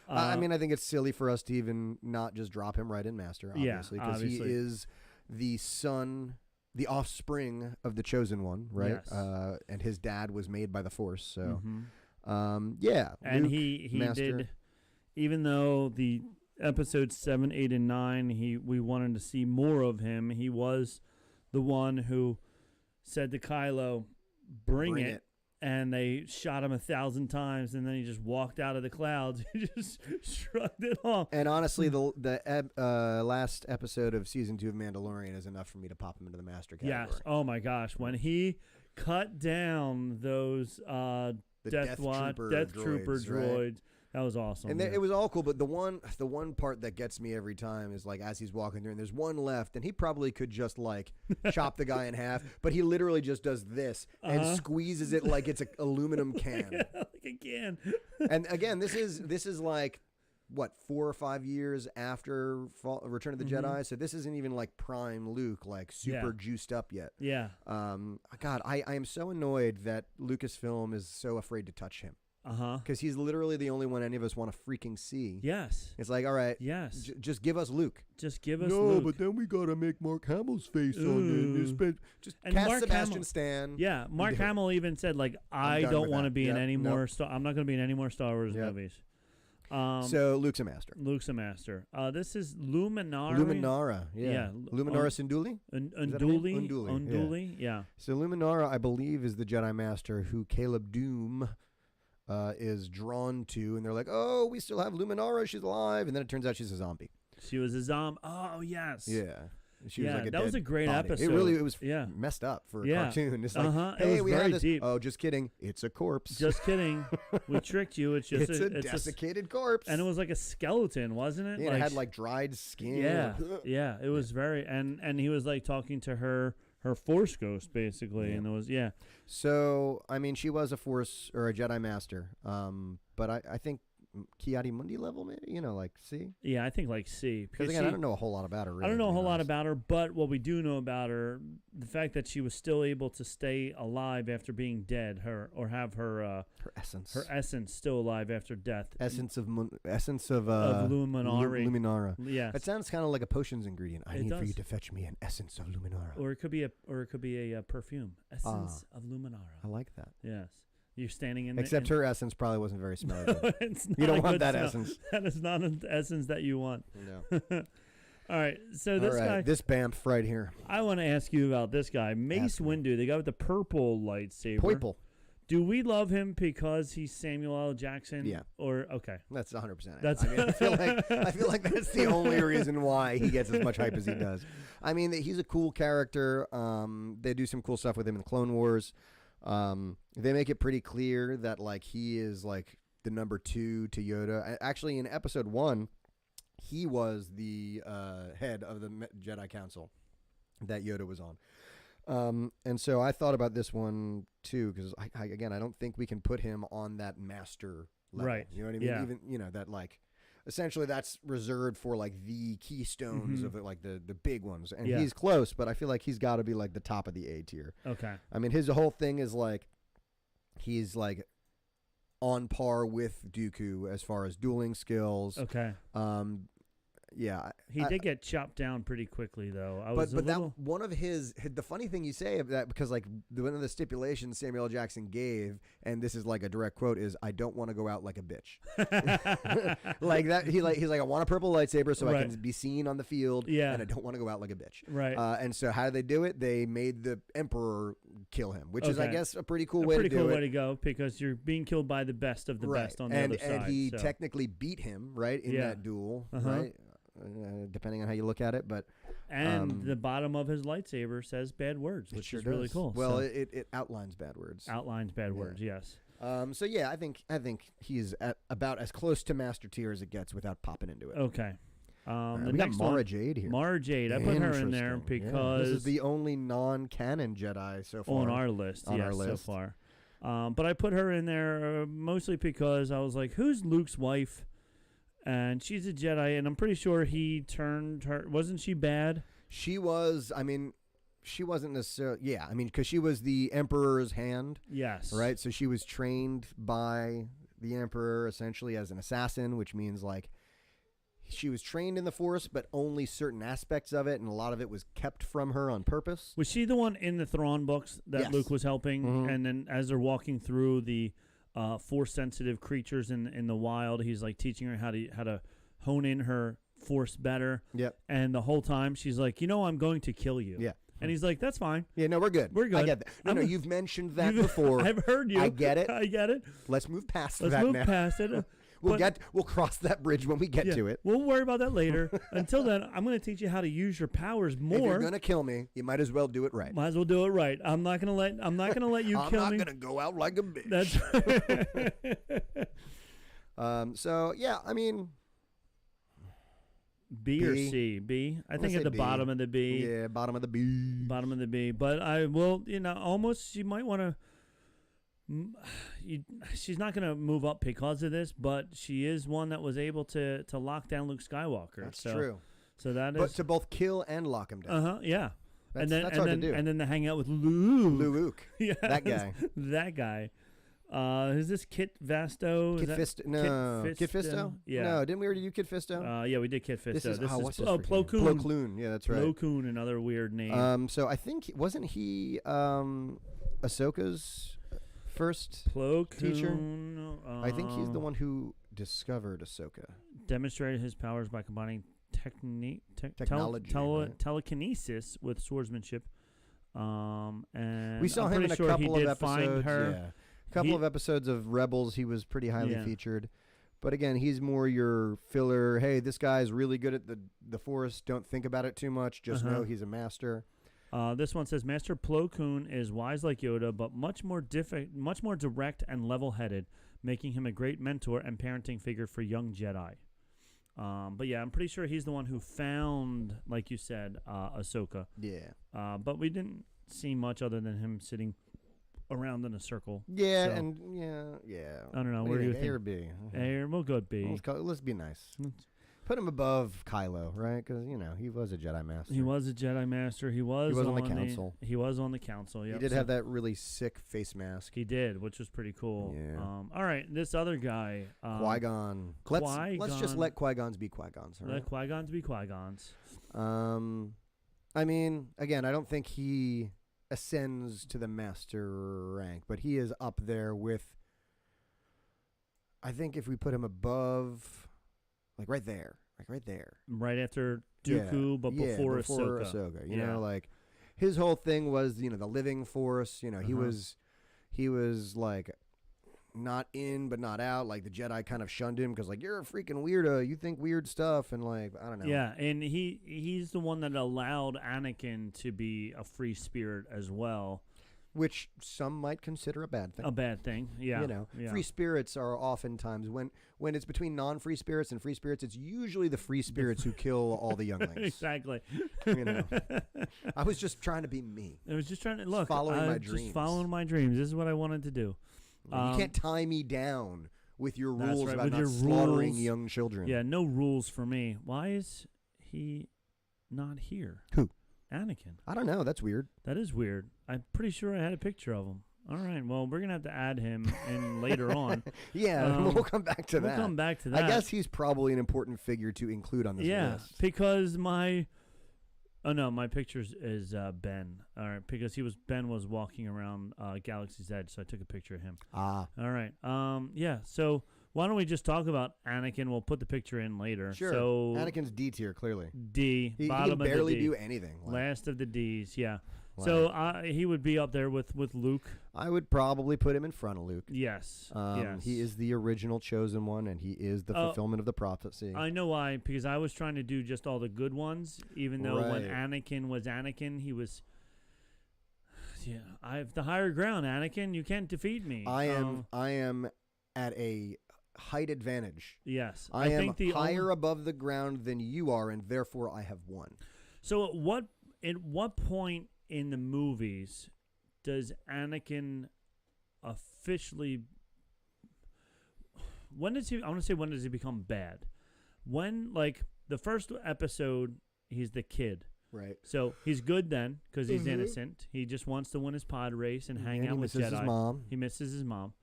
I mean, I think it's silly for us to even not just drop him right in Master, obviously, because he is the son, the offspring of the Chosen One, right?
Yes.
And his dad was made by the Force, so
yeah. And
Luke,
he
Master.
did, even though the episodes 7, 8, and 9, we wanted to see more of him. He was the one who said to Kylo, "Bring it." And they shot him 1,000 times, and then he just walked out of the clouds. He just shrugged it off.
And honestly, the last episode of season 2 of Mandalorian is enough for me to pop him into the Master category.
Yes. Oh my gosh, when he cut down those Death Trooper droids. Right? That was awesome.
And it was all cool, but the one part that gets me every time is like as he's walking through, and there's one left, and he probably could just like chop the guy in half, but he literally just does this and squeezes it like it's an aluminum can.
Yeah, like a can.
And again, this is like what, 4 or 5 years after Return of the Jedi, so this isn't even like prime Luke, like super juiced up yet.
Yeah.
God, I am so annoyed that Lucasfilm is so afraid to touch him. Because he's literally the only one any of us want to freaking see.
Yes.
It's like, all right.
Yes.
Just give us Luke.
Just give us Luke.
No, but then we got to make Mark Hamill's face on it. Just cast Mark Sebastian Stan.
Yeah. Mark Hamill even said, like, I don't want to be in any more I'm not going to be in any more Star Wars movies.
So Luke's a master.
Luke's a master. This is Luminara.
Luminara, yeah. Luminara Syndulla?
Unduli, yeah.
So Luminara, I believe, is the Jedi Master who Caleb Doom is drawn to, and they're like, "Oh, we still have Luminara. She's alive," and then it turns out she's a zombie.
She was a zombie. Oh yes.
Yeah. She was like
that was a great episode.
It was messed up for a cartoon. It's like, hey, we have this. Deep. Oh, just kidding. It's a corpse.
Just kidding. We tricked you. It's just
a desiccated corpse.
And it was like a skeleton, wasn't it?
Yeah, it had like dried skin.
Yeah. Yeah. It was very and he was like talking to her Force ghost basically, and it was
So I mean, she was a Force or a Jedi Master, but I think Ki-Adi Mundi level, maybe, like C.
Yeah, I think like C.
Because again, I don't know a whole lot about her. Really,
I don't know a whole lot about her, but what we do know about her, the fact that she was still able to stay alive after being dead, her essence still alive after death.
Essence of
Luminara.
Yeah, it sounds kind of like a potions ingredient. I need for you to fetch me an essence of Luminara.
Or it could be a perfume. Essence of Luminara.
I like that.
Yes. You're standing in
Except her essence probably wasn't very smelly. You don't want that essence.
That is not an essence that you want.
No.
All right. So this guy.
This Bamf right here.
I want to ask you about this guy. Mace Windu, the guy with the purple lightsaber.
Purple.
Do we love him because he's Samuel L. Jackson?
Yeah.
Or, okay.
That's 100%. I feel like that's the only reason why he gets as much hype as he does. I mean, he's a cool character. They do some cool stuff with him in the Clone Wars. They make it pretty clear that like he is like the number 2 to Yoda. Actually, in episode 1, he was the head of the Jedi Council that Yoda was on. And so I thought about this one too, because again, I don't think we can put him on that master level.
Right.
You know what I mean?
Yeah.
Even that like, essentially that's reserved for like the keystones of it, like the big ones. And he's close, but I feel like he's got to be like the top of the A tier.
Okay.
I mean, his whole thing is like, he's like on par with Dooku as far as dueling skills.
Okay.
Yeah,
he did get chopped down pretty quickly, though.
That one of the funny thing you say of that, because like one of the stipulations Samuel L. Jackson gave, and this is like a direct quote, is "I don't want to go out like a bitch." Like that, he's like, I want a purple lightsaber so I can be seen on the field, and I don't want to go out like a bitch.
Right.
And so how did they do it? They made the Emperor kill him, which is, I guess, a pretty cool way to do it.
Pretty cool way to go, because you're being killed by the best of the best on the other side.
And he technically beat him, right, in that duel, right? Depending on how you look at it, but
the bottom of his lightsaber says bad words, which is really cool.
Well, it outlines bad words.
Outlines bad words, yes.
So yeah, I think he's about as close to master tier as it gets without popping into it.
Okay.
We got Mara Jade here.
Mara Jade, I put her in there because
this is the only non-canon Jedi so far
on our list. So far. But I put her in there mostly because I was like, "Who's Luke's wife?" And she's a Jedi, and I'm pretty sure he turned her. Wasn't she bad?
She was. I mean, she wasn't necessarily. Yeah, I mean, because she was the Emperor's hand.
Yes.
Right. So she was trained by the Emperor essentially as an assassin, which means like she was trained in the Force, but only certain aspects of it, and a lot of it was kept from her on purpose.
Was she the one in the Thrawn books that Luke was helping? And then as they're walking through the Force-sensitive creatures in the wild, he's like teaching her how to hone in her Force better.
Yep.
And the whole time she's like, I'm going to kill you.
Yeah.
And he's like, that's fine.
Yeah, no, we're good.
We're good.
I get that. No, you've mentioned that before.
I've heard you.
I get it.
I get it.
Let's move past
that
now.
Let's move past it.
We'll cross that bridge when we get to it.
We'll worry about that later. Until then, I'm going to teach you how to use your powers more.
If you're going to kill me, you might as well do it right.
Might as well do it right. I'm not going to let you kill me.
I'm not going to go out like a bitch.
That's
so yeah, I mean,
B or C? B. I think at the bottom of the B.
Yeah, bottom of the B.
Bottom of the B. But I will, almost, you might want to. She's not going to move up because of this, but she is one that was able to lock down Luke Skywalker.
That's true.
So that is,
but to both kill and lock him down.
Yeah.
That's hard to do.
And then to hang out with Luke.
Yeah, that guy.
That guy. Is this Kit Vasto?
Kit Fisto? No. Kit Fisto?
Yeah.
No, didn't we already do Kit Fisto?
Yeah, we did Kit Fisto.
This is
Plo Koon.
Plo Koon. Yeah, that's right.
Plo Koon, another weird name.
So I think, wasn't he Ahsoka's first teacher? I think he's the one who discovered Ahsoka.
Demonstrated his powers by combining
technology,
telekinesis with swordsmanship. And
we saw him in a couple of episodes. Yeah. A couple of episodes of Rebels, he was pretty highly featured. But again, he's more your filler. Hey, this guy's really good at the Force. Don't think about it too much. Just know he's a master.
This one says Master Plo Koon is wise like Yoda, but much more direct and level-headed, making him a great mentor and parenting figure for young Jedi. But yeah, I'm pretty sure he's the one who found, like you said, Ahsoka.
Yeah.
But we didn't see much other than him sitting around in a circle.
Yeah,
so.
and yeah.
I don't know. Where do you think?
A or B?
We'll go B.
Let's be nice. Put him above Kylo, right? Because he was a Jedi master.
He was a Jedi master. He was
on the council.
He was on the council. Yep.
He did have that really sick face mask.
He did, which was pretty cool.
Yeah.
All right, this other guy,
Qui-Gon. Let's just let Qui-Gons be Qui-Gons. Right?
Let Qui-Gons be Qui-Gons.
I mean, again, I don't think he ascends to the master rank, but he is up there with. I think if we put him above. Like right there.
Right after Dooku, but before
Ahsoka. You know, like his whole thing was, the living Force. He was like not in but not out. Like the Jedi kind of shunned him because like you're a freaking weirdo. You think weird stuff and like I don't know.
Yeah, and he's the one that allowed Anakin to be a free spirit as well.
which some might consider a bad thing.
A bad thing, yeah.
You know,
yeah.
free spirits are oftentimes when it's between non-free spirits and free spirits, it's usually the free spirits who kill all the younglings.
Exactly.
You know, I was just trying to be me.
I was just trying to look.
Following my dreams.
Just following my dreams. This is what I wanted to do.
You can't tie me down with your rules
right,
about
with
not
your
slaughtering
rules.
young children.
Yeah, no rules for me. Why is he not here?
Who?
Anakin.
I don't know. That's weird.
That is weird. I'm pretty sure I had a picture of him. All right. Well, we're gonna have to add him in later on.
Yeah, we'll come back to that.
We'll come back to that.
I guess he's probably an important figure to include on this list.
Because my picture is Ben. All right, because Ben was walking around Galaxy's Edge, so I took a picture of him.
Ah.
All right. Yeah. So why don't we just talk about Anakin? We'll put the picture in later.
Sure.
So
Anakin's D tier, clearly.
D.
He
Bottom
can barely
of the D.
do anything.
Last of the Ds. Yeah.
Wow.
So he would be up there with Luke.
I would probably put him in front of Luke.
Yes. Yes.
He is the original chosen one, and he is the fulfillment of the prophecy.
I know why, because I was trying to do just all the good ones, even though when Anakin was Anakin, he was. Yeah, I have the higher ground, Anakin. You can't defeat me.
I am at a height advantage.
Yes,
I am higher above the ground than you are, and therefore I have won.
So at what point in the movies does Anakin officially? When does he? I want to say when does he become bad? When, like, the first episode, he's the kid.
Right.
So he's good then because he's innocent. He just wants to win his pod race and hang out with Jedi.
His mom.
He misses his mom.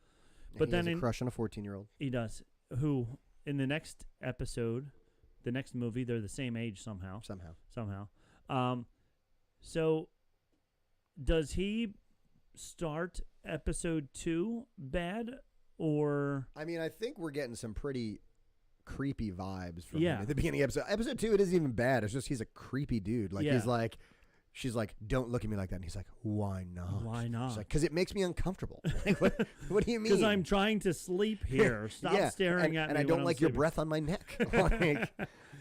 But then he has a crush on a 14-year-old.
He does. Who in the next episode, the next movie, they're the same age somehow. So does he start episode 2 bad, or?
I mean, I think we're getting some pretty creepy vibes from him at the beginning of episode. Episode 2, it isn't even bad. It's just he's a creepy dude. Like he's like, she's like, don't look at me like that. And he's like, why not?
Why not?
She's like, because it makes me uncomfortable. Like, what do you mean?
Because I'm trying to sleep here. Stop staring at me.
And I don't like your breath on my neck. Like,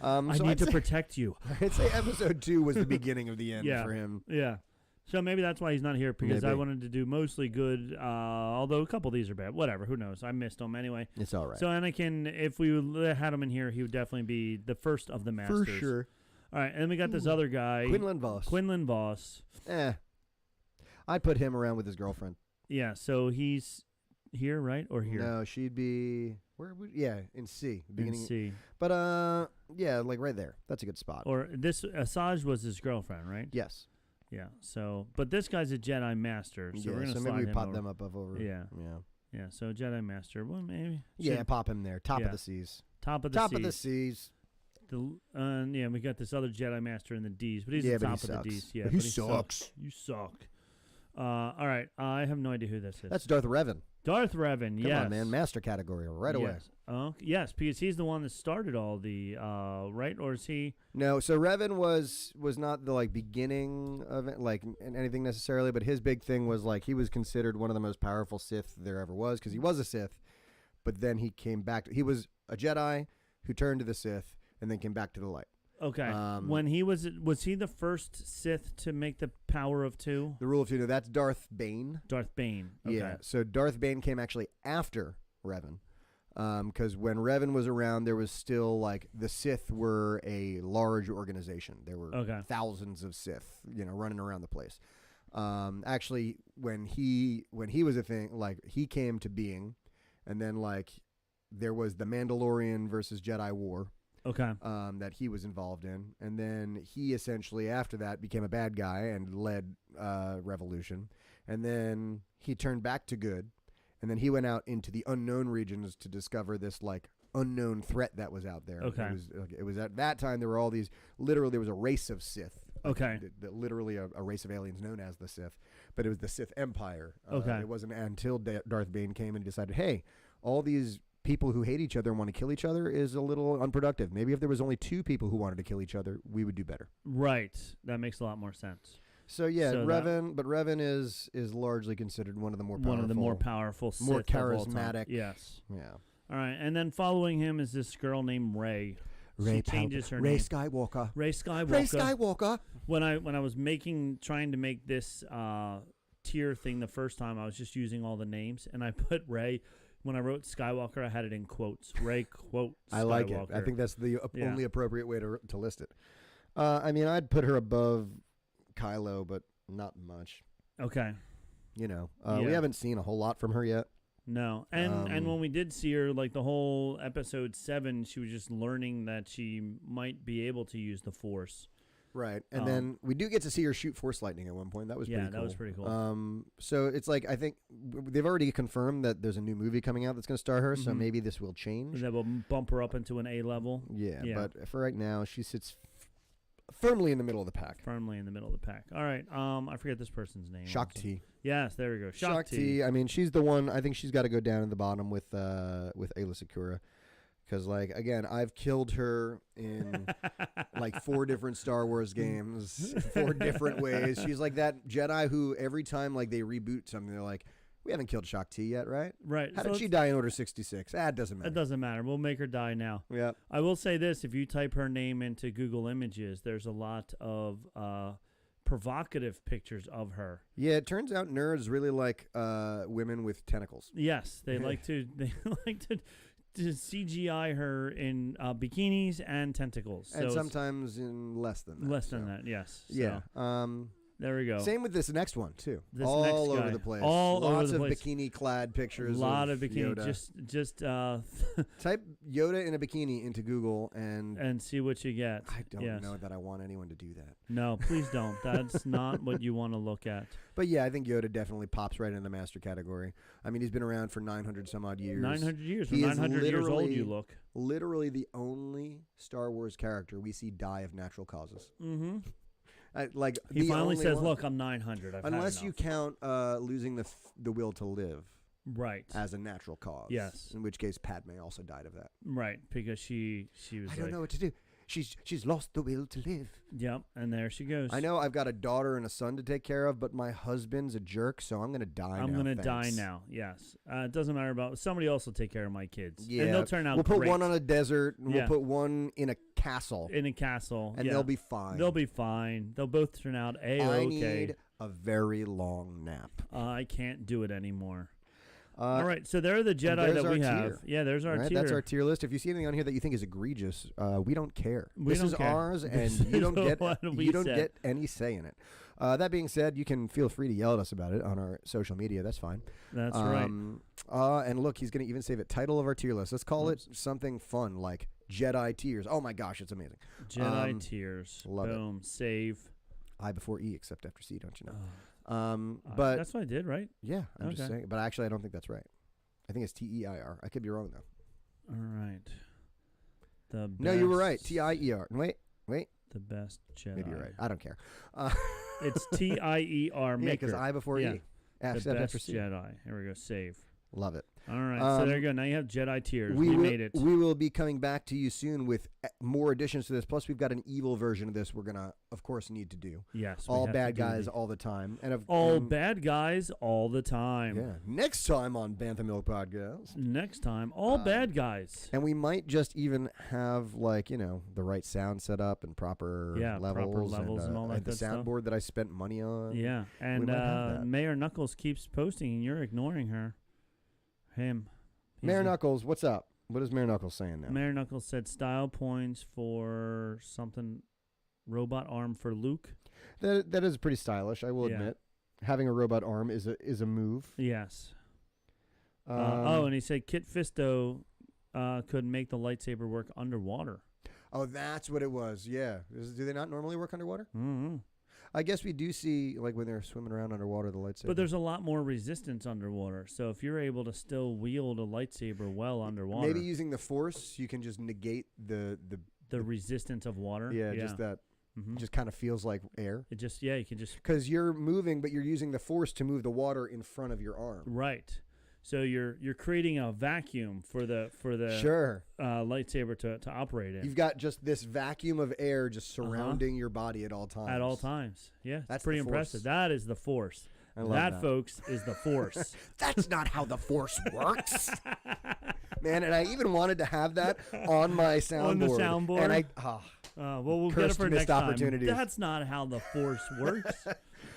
I need to protect you.
I'd say episode 2 was the beginning of the end for him.
Yeah. So maybe that's why he's not here, because I wanted to do mostly good, although a couple of these are bad. Whatever, who knows? I missed them anyway.
It's all right.
So Anakin, if we had him in here, he would definitely be the first of the masters.
For sure.
All right, and then we got this other guy. Quinlan Voss.
I'd put him around with his girlfriend.
Yeah, so he's here, right? Or here?
No, she'd be... in C.
In C.
But, like right there. That's a good spot.
Or this... Asajj was his girlfriend, right?
Yes.
Yeah, so... But this guy's a Jedi Master, so we're going to slide
maybe we pop
over.
them up over.
Yeah. Yeah, so Jedi Master. Well, maybe.
Yeah, pop him there. Top of the C's.
Top of the C's. We got this other Jedi Master in the D's, but he's the top of the D's. Yeah,
but he sucks.
You suck. All right, I have no idea who this is.
That's Darth Revan.
Darth Revan, yes.
Come on, man. Master category right away.
Yes, because he's the one that started all the, right? Or is he?
No, so Revan was not the, like, beginning of it, like, anything necessarily, but his big thing was, like, he was considered one of the most powerful Sith there ever was, because he was a Sith, but then he came back. He was a Jedi who turned to the Sith and then came back to the light.
Okay. When he was he the first Sith to make the power of 2?
The rule of 2. No, that's Darth Bane.
Darth Bane. Okay.
Yeah. So Darth Bane came actually after Revan, because when Revan was around, there was still, like, the Sith were a large organization. There were thousands of Sith, running around the place. Actually, when he was a thing, like, he came to being, and then, like, there was the Mandalorian versus Jedi War.
Okay.
That he was involved in, and then he essentially after that became a bad guy and led revolution, and then he turned back to good, and then he went out into the unknown regions to discover this, like, unknown threat that was out there.
Okay.
It was at that time there were all these, literally there was a race of Sith.
Okay.
Literally a race of aliens known as the Sith, but it was the Sith Empire.
Okay.
It wasn't until Darth Bane came and decided, hey, all these people who hate each other and want to kill each other is a little unproductive. Maybe if there was only 2 people who wanted to kill each other, we would do better.
Right. That makes a lot more sense.
So Revan, but Revan is largely considered one of the more
powerful, Sith,
more charismatic.
Yes.
Yeah.
All right, and then following him is this girl named Rey. She changes her
Rey
name.
Skywalker.
Rey Skywalker.
Rey Skywalker.
When I was trying to make this tier thing the first time, I was just using all the names, and I put Rey. When I wrote Skywalker, I had it in quotes. Rey quote Skywalker.
I like it. I think that's the only appropriate way to list it. I mean, I'd put her above Kylo, but not much.
Okay.
We haven't seen a whole lot from her yet.
No, and when we did see her, like the whole episode 7, she was just learning that she might be able to use the Force.
Right, and then we do get to see her shoot Force lightning at one point. That was pretty cool.
Yeah, that was pretty cool.
So it's like, I think they've already confirmed that there's a new movie coming out that's going to star her, so maybe this will change.
That will bump her up into an A level.
Yeah, but for right now, she sits firmly in the middle of the pack.
Firmly in the middle of the pack. All right, I forget this person's name.
Shakti.
Yes, there we go.
Shakti. I mean, she's the one. I think she's got to go down in the bottom with Ayla Secura. Because, like, again, I've killed her in, like, 4 different Star Wars games, 4 different ways. She's like that Jedi who every time, like, they reboot something, they're like, we haven't killed Shakti yet, right?
Right.
How did she die in Order 66? It doesn't matter.
It doesn't matter. We'll make her die now.
Yeah.
I will say this. If you type her name into Google Images, there's a lot of provocative pictures of her.
Yeah, it turns out nerds really like women with tentacles.
Yes. They like to CGI her in bikinis and tentacles.
And sometimes in less than that.
Less than that, yes.
Yeah.
There we go.
Same with this next one, too.
This
all
next
over
guy.
the place.
All
Lots
over the
of
place.
bikini-clad pictures.
A lot of
bikini.
bikini. Just
type Yoda in a bikini into Google and
see what you get.
I don't know that I want anyone to do that.
No, please don't. That's not what you want to look at.
But yeah, I think Yoda definitely pops right in the master category. I mean, he's been around for 900 some odd years.
900 years.
He
900 years old you look.
Literally the only Star Wars character we see die of natural causes.
Mm-hmm.
He
finally says, "Look, I'm 900.
Unless you count losing the will to live,
right,
as a natural cause.
Yes.
In which case, Padme also died of that.
Right, because she was.
I don't know what to do. She's lost the will to live.
Yep, and there she goes.
I know I've got a daughter and a son to take care of, but my husband's a jerk, so I'm going to die now.
I'm going to die now, yes. It doesn't matter about... Somebody else will take care of my kids.
Yeah.
And they'll turn out
We'll put
great.
one on a desert, and we'll put one in a castle.
In a castle,
and they'll be fine.
They'll be fine. They'll both turn out A-okay.
I need a very long nap.
I can't do it anymore. All right, so there are the Jedi that we have. Yeah, there's our tier.
That's our tier list. If you see anything on here that you think is egregious, we don't care.
This
is ours, and you don't get any say in it. That being said, you can feel free to yell at us about it on our social media. That's fine.
That's right.
And look, he's going to even save it. Title of our tier list. Let's call it something fun like Jedi Tears. Oh my gosh, it's amazing.
Jedi Tears.
Love
Boom.
it.
Save.
I before E, except after C, don't you know?
But that's what I did, right?
Yeah, I'm just saying. But actually, I don't think that's right. I think it's TEIR. I could be wrong though.
All right.
No, you were right. TIER. Wait.
The best Jedi.
Maybe you're right. I don't care.
It's TIER.
Yeah, because I before E.
The
Except
best
after C.
Jedi. Here we go. Save.
Love it.
All right, so there you go. Now you have Jedi Tears.
We
made it.
We will be coming back to you soon with more additions to this. Plus, we've got an evil version of this we're going to, of course, need to do.
Yes.
All bad guys all the time.
All bad guys all the time.
Yeah. Next time on Bantha Milk Podcast.
Next time, all bad guys.
And we might just even have, like, the right sound set up and proper levels.
And all that
the soundboard
stuff
that I spent money on.
Yeah. And Mayor Knuckles keeps posting, and you're ignoring her. Him.
Mayor Knuckles, what's up? What is Mayor Knuckles saying now?
Mayor Knuckles said style points for something, robot arm for Luke.
That is pretty stylish, I will admit. Having a robot arm is a move.
Yes. And he said Kit Fisto could make the lightsaber work underwater.
Oh, that's what it was. Yeah. Do they not normally work underwater?
Mm-hmm.
I guess we do see, like, when they're swimming around underwater, the lightsaber.
But there's a lot more resistance underwater. So if you're able to still wield a lightsaber well underwater.
Maybe using the Force, you can just negate the
resistance of water.
Yeah, just that. Mm-hmm. Just kind of feels like air.
It just, you can just.
Because you're moving, but you're using the Force to move the water in front of your arm.
Right. So you're creating a vacuum for the lightsaber to operate in.
You've got just this vacuum of air just surrounding your body at all times.
At all times, yeah.
That's
pretty impressive. That is the Force.
That,
folks, is the Force.
That's not how the Force works, man. And I even wanted to have that on my soundboard.
On the soundboard,
and
Well, we'll get it
Cursed
for
missed
next time.
opportunities.
That's not how the Force works.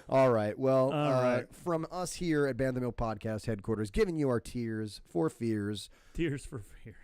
All right. Well,
All right.
From us here at Band the Mill Podcast headquarters, giving you our tears for fears.
Tears for fears.